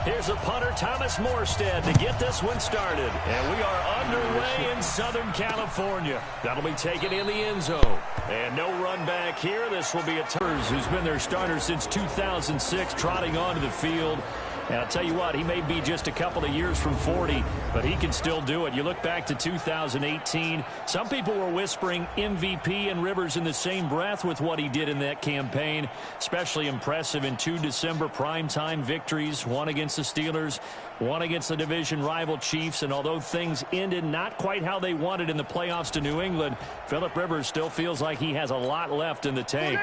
Here's a punter, Thomas Morstead, to get this one started. And we are underway in Southern California. That'll be taken in the end zone. And no run back here. This will be a Turs, who's been their starter since 2006, trotting onto the field. And I'll tell you what, he may be just a couple of years from 40, but he can still do it. You look back to 2018, some people were whispering MVP and Rivers in the same breath with what he did in that campaign. Especially impressive in 2 December primetime victories, one against the Steelers, one against the division rival Chiefs. And although things ended not quite how they wanted in the playoffs to New England, Phillip Rivers still feels like he has a lot left in the tank.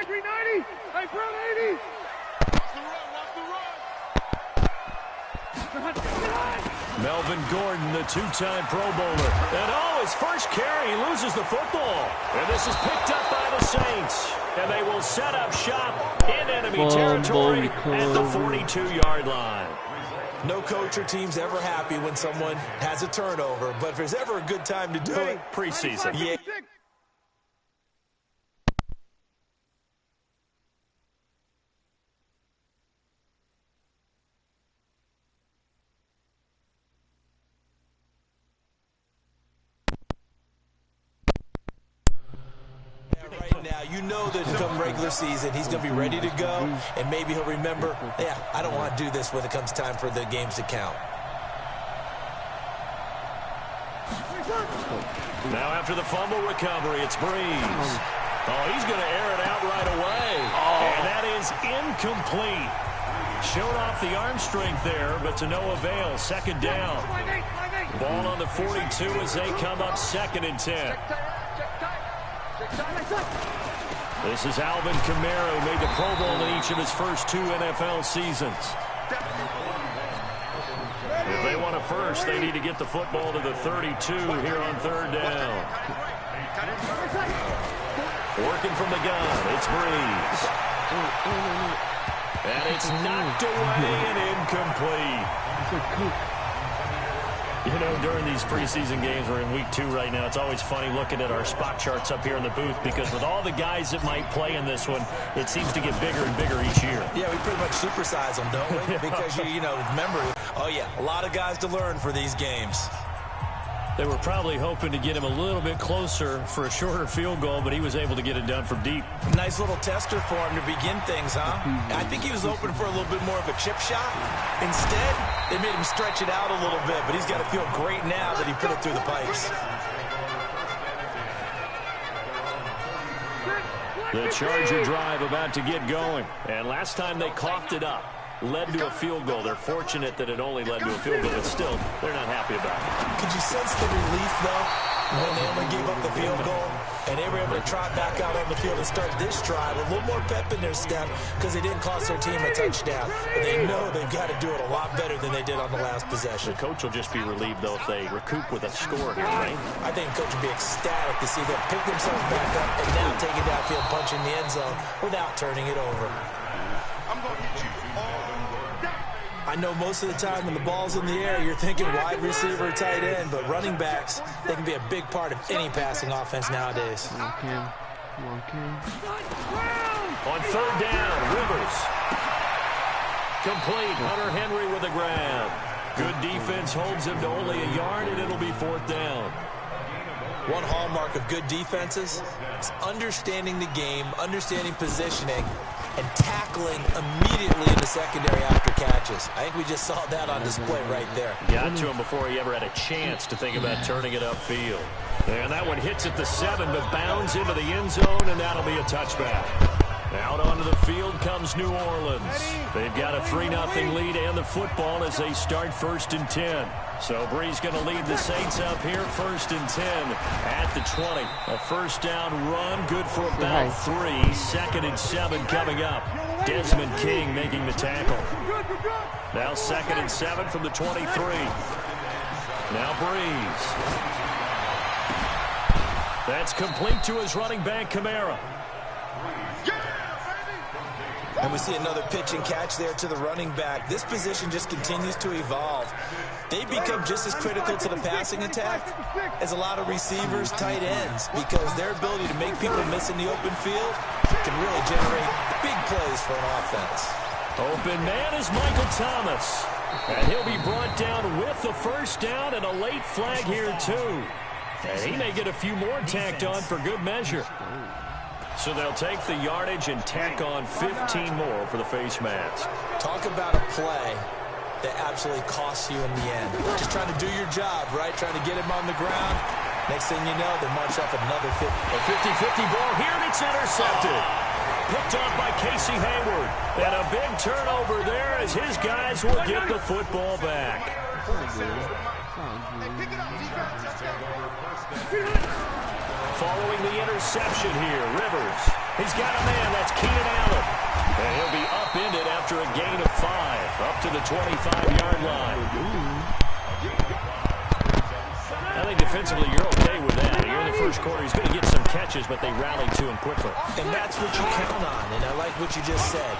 Melvin Gordon, the two-time Pro Bowler. And his first carry, he loses the football. And this is picked up by the Saints. And they will set up shop in enemy territory at the 42-yard line. No coach or team's ever happy when someone has a turnover, but if there's ever a good time to do it, preseason. Yeah. Now, you know that come regular season, he's going to be ready to go, and maybe he'll remember, yeah, I don't want to do this when it comes time for the games to count. Now after the fumble recovery, it's Breeze. Oh, he's going to air it out right away. And that is incomplete. Showed off the arm strength there, but to no avail. Second down. Ball on the 42 as they come up 2nd and 10. This is Alvin Kamara, who made the Pro Bowl in each of his first 2 NFL seasons. If they want a first, they need to get the football to the 32 here on 3rd down. Working from the gun, it's Breeze. And it's knocked away and incomplete. You know, during these preseason games, we're in week 2 right now, it's always funny looking at our spot charts up here in the booth because with all the guys that might play in this one, it seems to get bigger and bigger each year. Yeah, we pretty much supersize them, don't we? Because, you know, remember, oh, yeah, a lot of guys to learn for these games. They were probably hoping to get him a little bit closer for a shorter field goal, but he was able to get it done from deep. Nice little tester for him to begin things, huh? I think he was hoping for a little bit more of a chip shot. Instead, they made him stretch it out a little bit, but he's got to feel great now that he put it through the pipes. The Charger drive about to get going. And last time they coughed it up, led to a field goal. They're fortunate that it only led to a field goal, but still, they're not happy about it. Could you sense the relief, though, when they only gave up the field goal, and they were able to trot back out on the field and start this drive with a little more pep in their step because they didn't cost their team a touchdown. But they know they've got to do it a lot better than they did on the last possession. The coach will just be relieved, though, if they recoup with a score here, right? I think the coach will be ecstatic to see them pick themselves back up and now take it downfield, punch in the end zone without turning it over. I'm going to hit you. I know most of the time when the ball's in the air, you're thinking wide receiver, tight end, but running backs, they can be a big part of any passing offense nowadays. On 3rd down, Rivers. Complete. Hunter Henry with a grab. Good defense holds him to only a yard, and it'll be 4th down. One hallmark of good defenses is understanding the game, understanding positioning, and tackling immediately in the secondary after catches. I think we just saw that on display right there. Got to him before he ever had a chance to think about turning it upfield. And that one hits at the 7, but bounds into the end zone, and that'll be a touchback. Out onto the field comes New Orleans. They've got a 3-0 lead and the football as they start 1st and 10. So Breeze going to lead the Saints up here 1st and 10 at the 20. A 1st down run, good for about 3. 2nd and 7 coming up. Desmond King making the tackle. Now 2nd and 7 from the 23. Now Breeze. That's complete to his running back, Kamara. And we see another pitch and catch there to the running back. This position just continues to evolve. They become just as critical to the passing attack as a lot of receivers, tight ends, because their ability to make people miss in the open field can really generate big plays for an offense. Open man is Michael Thomas. And he'll be brought down with the first down and a late flag here, too. And he may get a few more tacked on for good measure. So they'll take the yardage and tack on 15 more for the face mask. Talk about a play that absolutely costs you in the end. Just trying to do your job, right? Trying to get him on the ground. Next thing you know, they march up another 50. A 50-50 ball here, and it's intercepted. Picked up by Casey Hayward. And a big turnover there as his guys will get the football back. Following the interception here, Rivers. He's got a man, that's Keenan Allen. And he'll be upended after a gain of 5, up to the 25-yard line. I think defensively you're okay with that. Here in the first quarter, he's going to get some catches, but they rallied to him quickly. And that's what you count on, and I like what you just said.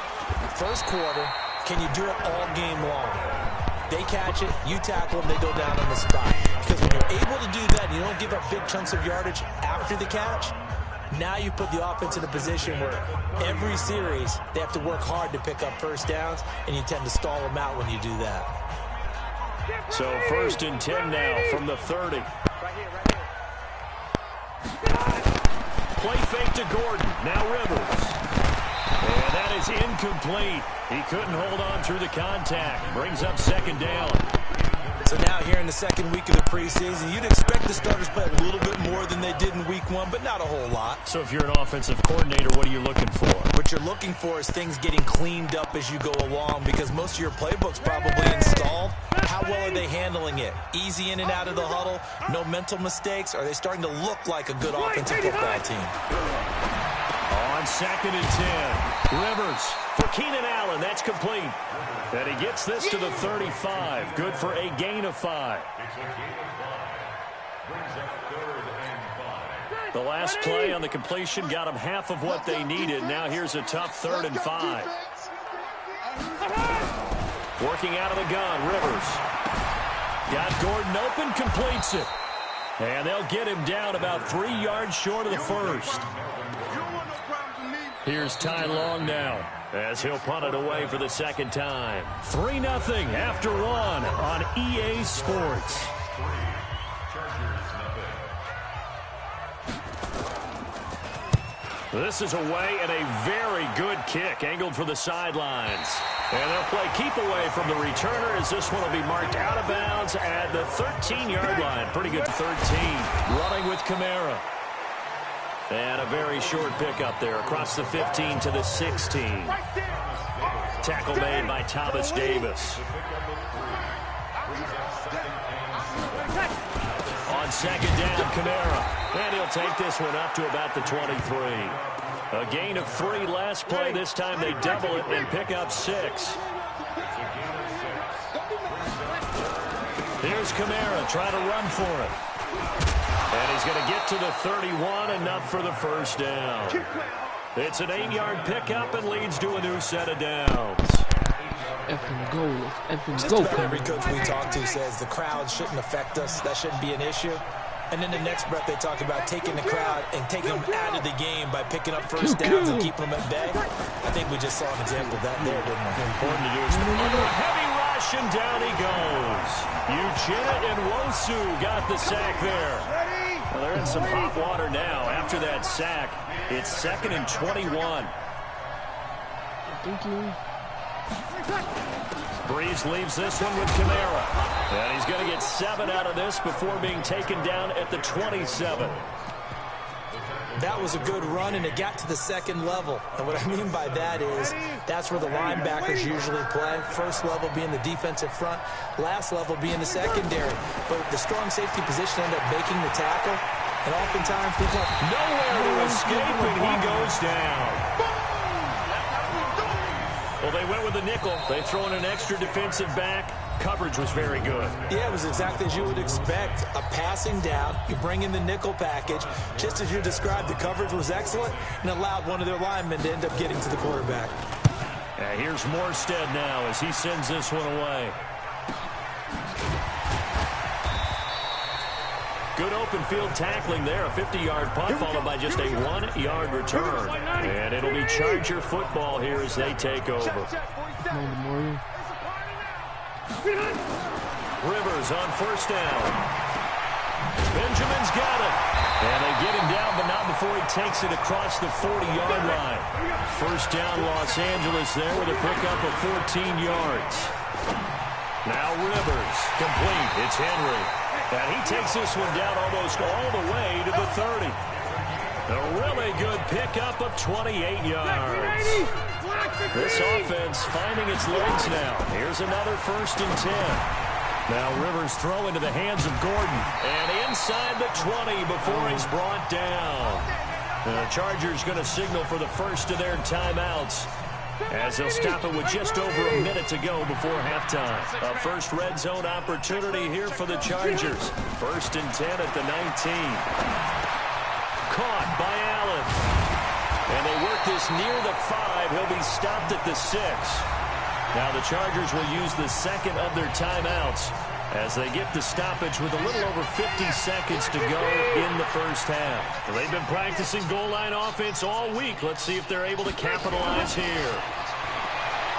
First quarter, can you do it all game long? They catch it, you tackle them, they go down on the spot. Because when you're able to do that, you don't give up big chunks of yardage after the catch, now you put the offense in a position where every series they have to work hard to pick up first downs, and you tend to stall them out when you do that. So 1st and 10 now from the 30. Play fake to Gordon. Now Rivers. And that is incomplete. He couldn't hold on through the contact. Brings up 2nd down. So now here in the second week of the preseason, you'd expect the starters to play a little bit more than they did in week 1, but not a whole lot. So if you're an offensive coordinator, what are you looking for? What you're looking for is things getting cleaned up as you go along, because most of your playbook's probably installed. How well are they handling it? Easy in and out of the huddle, no mental mistakes? Are they starting to look like a good offensive football team? On 2nd and 10, Rivers for Keenan Allen. That's complete. And he gets this to the 35. Good for a gain of 5. The last play on the completion got them half of what they needed. Now here's a tough 3rd and 5. Working out of the gun, Rivers. Got Gordon open, completes it. And they'll get him down about 3 yards short of the first. Here's Ty Long now, as he'll punt it away for the 2nd time. 3-0 after 1 on EA Sports. This is away and a very good kick, angled for the sidelines. And they'll play keep away from the returner as this one will be marked out of bounds at the 13-yard line. Pretty good 13. Running with Kamara. And a very short pickup there across the 15 to the 16. Tackle made by Thomas Davis. On 2nd down, Kamara. And he'll take this one up to about the 23. A gain of 3 last play. This time they double it and pick up 6. Here's Kamara trying to run for it. And he's going to get to the 31, enough for the first down. It's an 8-yard pickup and leads to a new set of downs. Just about every coach we talk to says the crowd shouldn't affect us. That shouldn't be an issue. And then the next breath they talk about taking the crowd and taking them out of the game by picking up first downs and keeping them at bay. I think we just saw an example of that there, didn't we? Important to do is heavy rush, and down he goes. Uchenna and Wosu got the sack there. Well, they're in some hot water now. After that sack, it's 2nd and 21. Thank you. Breeze leaves this one with Kamara. And he's going to get 7 out of this before being taken down at the 27. That was a good run, and it got to the 2nd level. And what I mean by that is that's where the linebackers usually play. First level being the defensive front, last level being the secondary. But the strong safety position ended up making the tackle. And oftentimes people have nowhere to escape, and he goes down. Well, they went with the nickel. They throw in an extra defensive back. Coverage was very good. Yeah, it was exactly as you would expect. A passing down, you bring in the nickel package. Just as you described, the coverage was excellent and allowed one of their linemen to end up getting to the quarterback. Here's Morstead now as he sends this one away. Good open field tackling there. A 50-yard punt followed by just a 1-yard return. And it'll be Charger football here as they take over. Rivers on first down. Benjamin's got it. And they get him down, but not before he takes it across the 40-yard line. First down, Los Angeles there with a pickup of 14 yards. Now Rivers, complete. It's Henry. And he takes this one down almost all the way to the 30. A really good pickup of 28 yards. This offense finding its legs now. Here's another 1st and 10. Now Rivers throw into the hands of Gordon. And inside the 20 before he's brought down. The Chargers going to signal for the first of their timeouts, as they'll stop it with just over a minute to go before halftime. A first red zone opportunity here for the Chargers. 1st and 10 at the 19. Caught by Allen. And they work this near the 5. He'll be stopped at the 6. Now the Chargers will use the second of their timeouts as they get the stoppage with a little over 50 seconds to go in the first half. They've been practicing goal line offense all week. Let's see if they're able to capitalize here.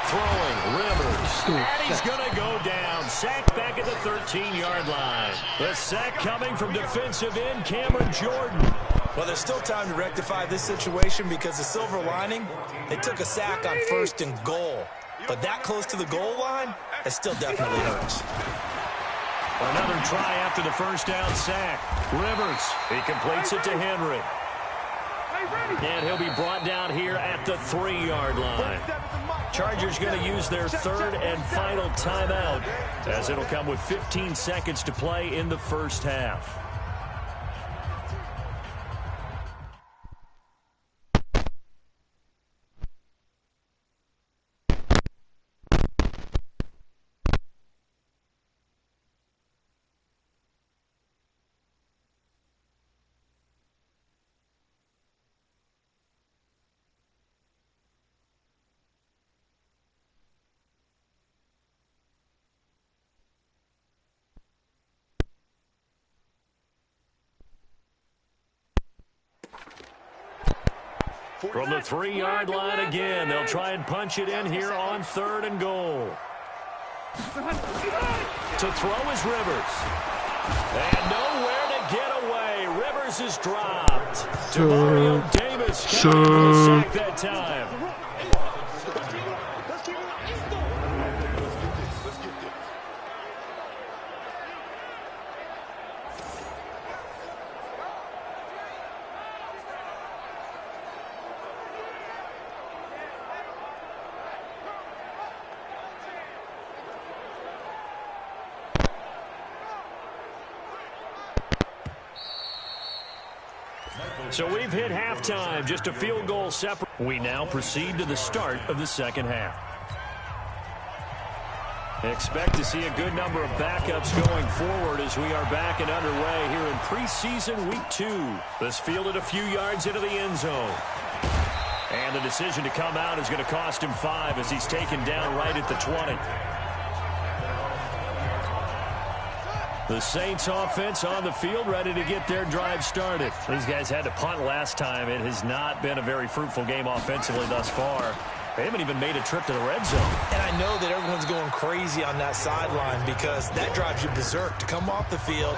Throwing, Rivers, and he's going to go down. Sacked back at the 13-yard line. The sack coming from defensive end Cameron Jordan. Well, there's still time to rectify this situation because the silver lining, they took a sack on 1st and goal. But that close to the goal line, it still definitely hurts. Another try after the first down sack. Rivers, he completes it to Henry. And he'll be brought down here at the 3-yard line. Chargers going to use their 3rd and final timeout, as it'll come with 15 seconds to play in the first half. From the 3-yard line again, they'll try and punch it in here on 3rd and goal. To throw is Rivers. And nowhere to get away. Rivers is dropped. Mario Davis coming for the sack that time. So we've hit halftime, just a field goal separate. We now proceed to the start of the second half. Expect to see a good number of backups going forward as we are back and underway here in preseason week 2. This fielded a few yards into the end zone. And the decision to come out is going to cost him 5 as he's taken down right at the 20. The Saints offense on the field, ready to get their drive started. These guys had to punt last time. It has not been a very fruitful game offensively thus far. They haven't even made a trip to the red zone. And I know that everyone's going crazy on that sideline because that drives you berserk to come off the field,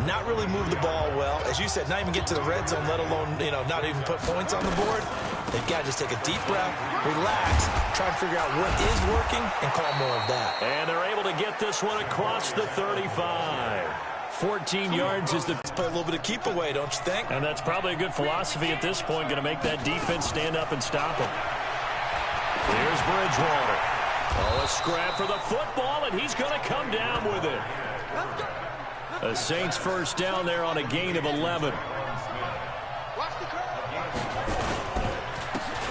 not really move the ball well. As you said, not even get to the red zone, let alone, not even put points on the board. They've got to just take a deep breath, relax, try to figure out what is working, and call more of that. And they're able to get this one across the 35. 14 yards is the... Put a little bit of keep away, don't you think? And that's probably a good philosophy at this point, going to make that defense stand up and stop them. Here's Bridgewater. Oh, a scrap for the football, and he's going to come down with it. The Saints first down there on a gain of 11.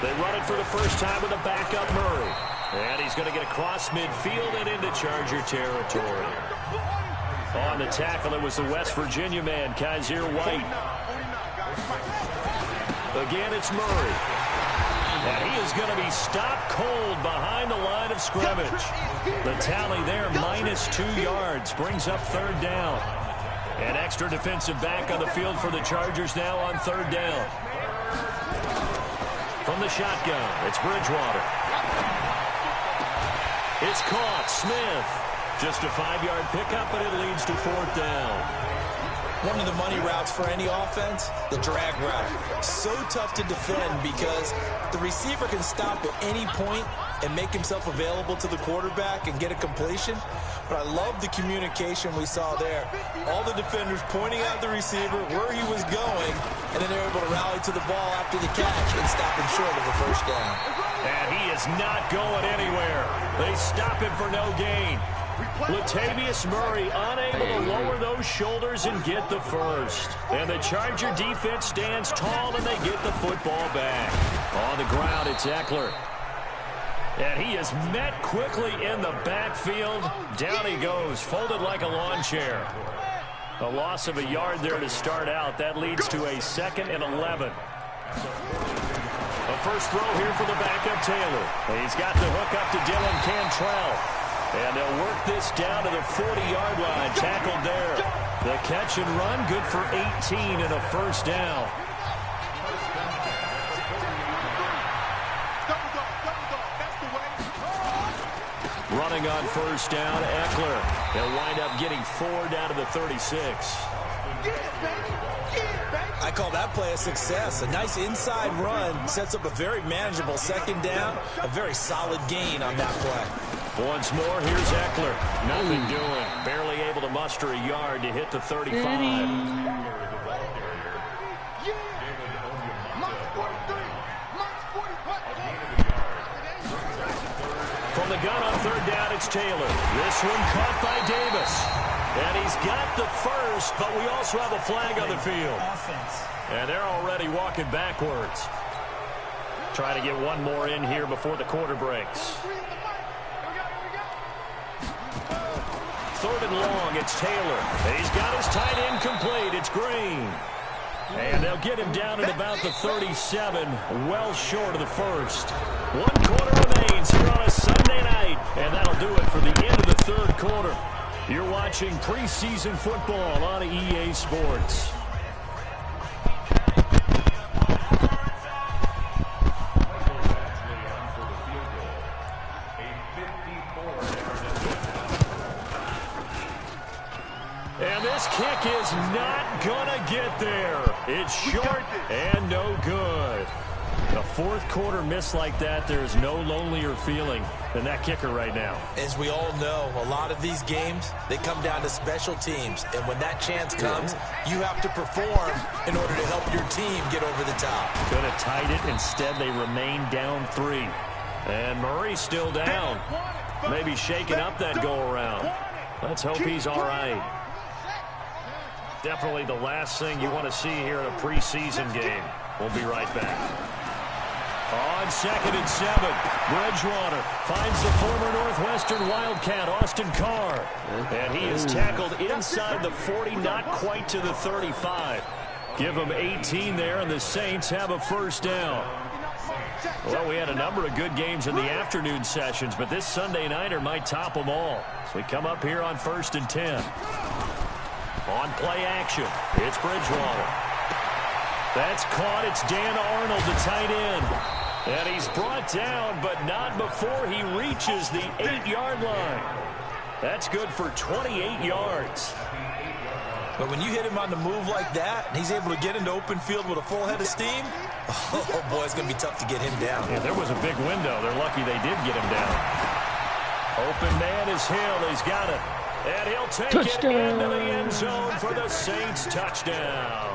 They run it for the first time with a backup Murray. And he's going to get across midfield and into Charger territory. On the tackle, it was the West Virginia man, Kaiser White. Again, it's Murray. And he is going to be stopped cold behind the line of scrimmage. The tally there, -2 yards, brings up 3rd down. An extra defensive back on the field for the Chargers now on 3rd down. From the shotgun, it's Bridgewater. It's caught. Smith. Just a 5-yard pickup, but it leads to 4th down. One of the money routes for any offense, the drag route. So tough to defend because the receiver can stop at any point and make himself available to the quarterback and get a completion. But I love the communication we saw there. All the defenders pointing out the receiver, where he was going, and then they're able to rally to the ball after the catch and stop him short of the 1st down. And he is not going anywhere. They stop him for no gain. Latavius Murray unable to lower those shoulders and get the 1st. And the Charger defense stands tall, and they get the football back. On the ground, it's Eckler. And he is met quickly in the backfield. Down he goes, folded like a lawn chair. A loss of a yard there to start out. That leads to a 2nd and 11. A first throw here for the backup Taylor. He's got the hook up to Dylan Cantrell. And they'll work this down to the 40-yard line. Tackled there. The catch and run, good for 18 and a 1st down. Running on 1st down, Eckler. He'll wind up getting 4 down to the 36. I call that play a success. A nice inside run sets up a very manageable 2nd down. A very solid gain on that play. Once more, here's Eckler. Nothing doing. Barely able to muster a yard to hit the 35. From the gun on 3rd down, it's Taylor. This one caught by Davis. And he's got the 1st, but we also have a flag on the field. And they're already walking backwards. Trying to get one more in here before the quarter breaks. 3rd and long, it's Taylor. He's got his tight end complete. It's Green. And they'll get him down at about the 37, well short of the 1st. 1 quarter remains here on a Sunday night. And that'll do it for the end of the 3rd quarter. You're watching preseason football on EA Sports. And this kick is not going to get there. It's short and no good. A 4th quarter miss like that, there's no lonelier feeling than that kicker right now. As we all know, a lot of these games, they come down to special teams. And when that chance comes, you have to perform in order to help your team get over the top. Could have tied it. Instead, they remain down 3. And Murray's still down. Maybe shaking up that go-around. Let's hope he's all right. Definitely the last thing you want to see here in a preseason game. We'll be right back. On 2nd and 7, Bridgewater finds the former Northwestern Wildcat, Austin Carr. And he is tackled inside the 40, not quite to the 35. Give him 18 there, and the Saints have a 1st down. Well, we had a number of good games in the afternoon sessions, but this Sunday nighter might top them all. So we come up here on 1st and 10. On play action, it's Bridgewater. That's caught. It's Dan Arnold, the tight end. And he's brought down, but not before he reaches the 8-yard line. That's good for 28 yards. But when you hit him on the move like that, and he's able to get into open field with a full head of steam, oh boy, it's going to be tough to get him down. Yeah, there was a big window. They're lucky they did get him down. Open man is Hill. He's got it. And he'll take it into the end zone for the Saints touchdown.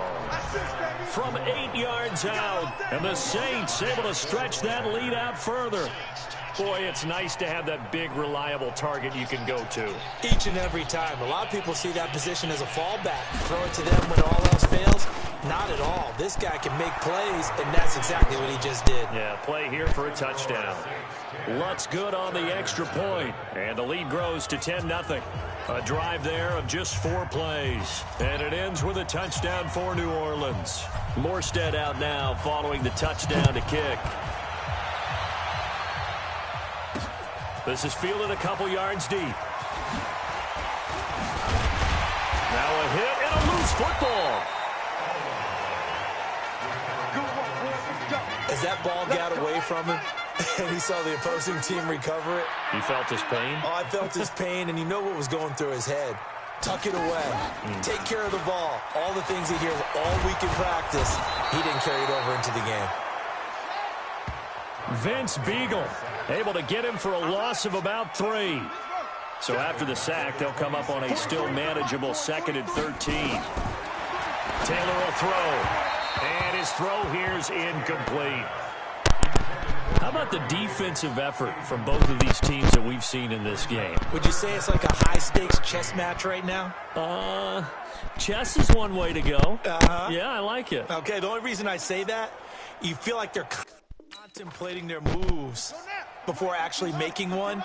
From 8 yards out, and the Saints able to stretch that lead out further. Boy, it's nice to have that big, reliable target you can go to. Each and every time. A lot of people see that position as a fallback. Throw it to them when all else fails. Not at all. This guy can make plays, and that's exactly what he just did. Yeah, play here for a touchdown. Lutz good on the extra point, and the lead grows to 10-0. A drive there of just 4 plays, and it ends with a touchdown for New Orleans. Morstead out now following the touchdown to kick. This is fielded a couple yards deep. Now a hit and a loose football. As that ball got away from him, And he saw the opposing team recover it. You felt his pain? Oh, I felt his pain, and you know what was going through his head. Tuck it away. Take care of the ball. All the things he hears all week in practice, he didn't carry it over into the game. Vince Beagle able to get him for a loss of about 3. So after the sack, they'll come up on a still manageable 2nd and 13. Taylor will throw. And his throw here is incomplete. How about the defensive effort from both of these teams that we've seen in this game? Would you say it's like a high-stakes chess match right now? Chess is one way to go. Yeah, I like it. Okay, the only reason I say that, you feel like they're contemplating their moves before actually making one,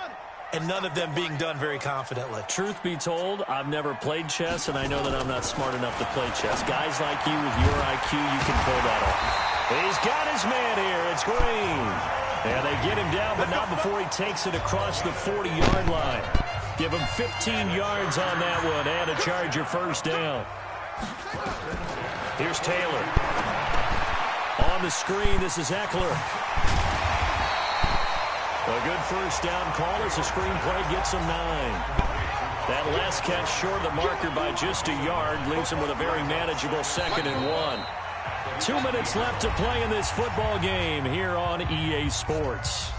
and none of them being done very confidently. Truth be told, I've never played chess, and I know that I'm not smart enough to play chess. Guys like you with your IQ, you can pull that off. He's got his man here. It's Green. And they get him down, but not before he takes it across the 40-yard line. Give him 15 yards on that one and a Charger first down. Here's Taylor. On the screen, this is Eckler. A good first down call as the screenplay gets him 9. That last catch short of the marker by just a yard leaves him with a very manageable 2nd and 1. 2 minutes left to play in this football game here on EA Sports.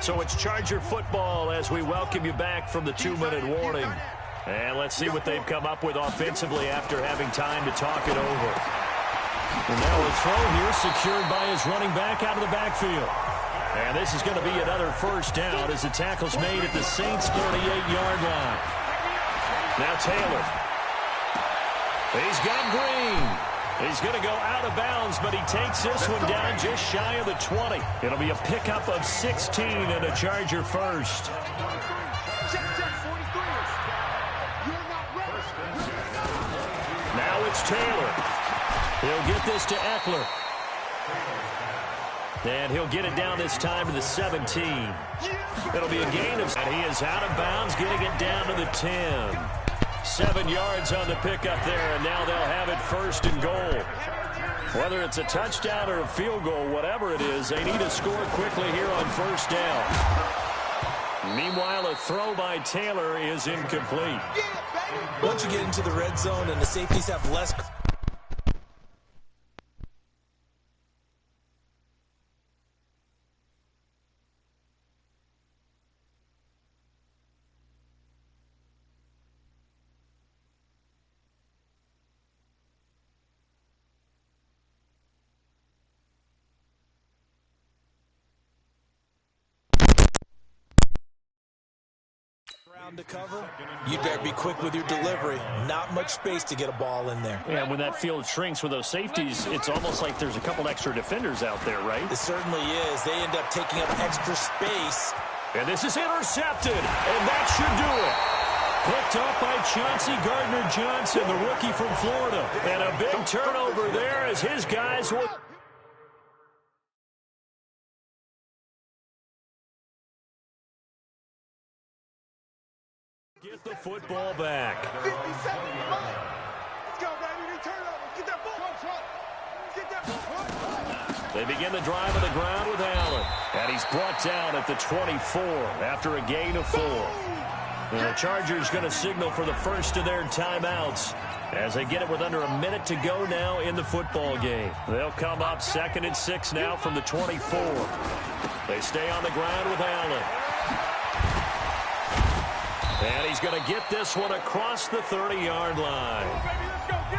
So it's Charger football as we welcome you back from the 2-minute warning. And let's see what they've come up with offensively after having time to talk it over. And now a throw here secured by his running back out of the backfield. And this is going to be another first down as the tackle's made at the Saints' 38-yard line. Now Taylor. He's got Green. He's going to go out of bounds, but he takes this one down just shy of the 20. It'll be a pickup of 16 and a Charger first. Now it's Taylor. He'll get this to Eckler. And he'll get it down this time to the 17. It'll be a gain of... And he is out of bounds, getting it down to the 10. 7 yards on the pickup there, and now they'll have it 1st and goal. Whether it's a touchdown or a field goal, whatever it is, they need to score quickly here on 1st down. Meanwhile, a throw by Taylor is incomplete. Once you get into the red zone and the safeties have less... to cover, you better be quick with your delivery. Not much space to get a ball in there. Yeah, when that field shrinks with those safeties, it's almost like there's a couple extra defenders out there, right? It certainly is. They end up taking up extra space. And this is intercepted, and that should do it. Picked up by Chauncey Gardner-Johnson, the rookie from Florida. And a big turnover there as his guys will... Get the football back. 57. Let's go, baby. Turnover. Get that ball. Get that ball. They begin the drive on the ground with Allen. And he's brought down at the 24 after a gain of 4. And the Chargers going to signal for the first of their timeouts as they get it with under a minute to go now in the football game. They'll come up 2nd and 6 now from the 24. They stay on the ground with Allen. And he's going to get this one across the 30-yard line.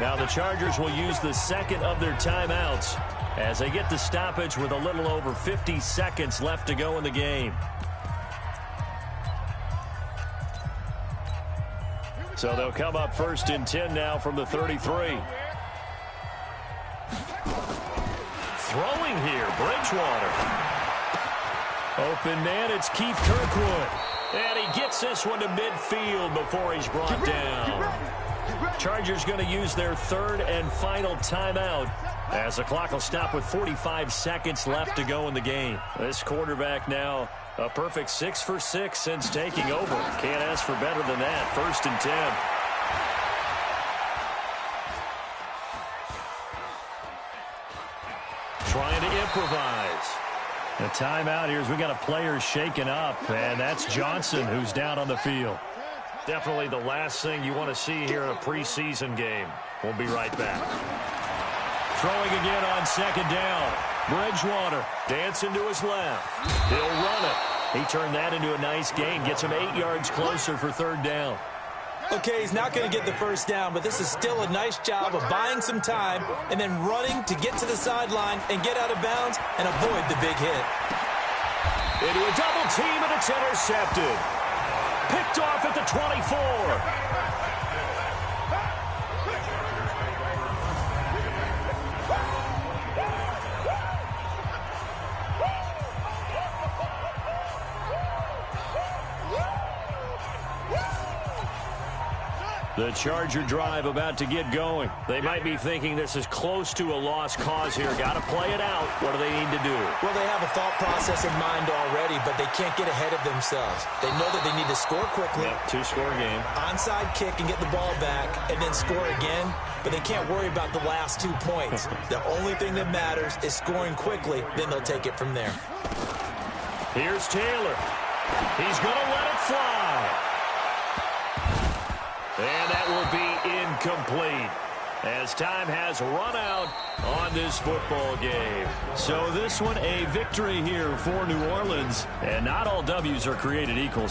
Now the Chargers will use the 2nd of their timeouts as they get the stoppage with a little over 50 seconds left to go in the game. So they'll come up 1st and 10 now from the 33. Throwing here, Bridgewater. Open man, it's Keith Kirkwood. And he gets this one to midfield before he's brought down. Chargers going to use their 3rd and final timeout as the clock will stop with 45 seconds left to go in the game. This quarterback now a perfect 6 for 6 since taking over. Can't ask for better than that. 1st and 10. Trying to improvise. A timeout here as we got a player shaken up, and that's Johnson who's down on the field. Definitely the last thing you want to see here in a preseason game. We'll be right back. Throwing again on second down. Bridgewater dancing to his left. He'll run it. He turned that into a nice gain. Gets him 8 yards closer for third down. Okay, he's not going to get the first down, but this is still a nice job of buying some time and then running to get to the sideline and get out of bounds and avoid the big hit. Into a double team, and it's intercepted. Picked off at the 24. The Charger drive about to get going. They might be thinking this is close to a lost cause here. Got to play it out. What do they need to do? Well, they have a thought process in mind already, but they can't get ahead of themselves. They know that they need to score quickly. Yep, two-score game. Onside kick and get the ball back and then score again, but they can't worry about the last 2 points. The only thing that matters is scoring quickly, then they'll take it from there. Here's Taylor. He's going to let it fly. And that will be incomplete as time has run out on this football game. So this one a victory here for New Orleans. And not all W's are created equal.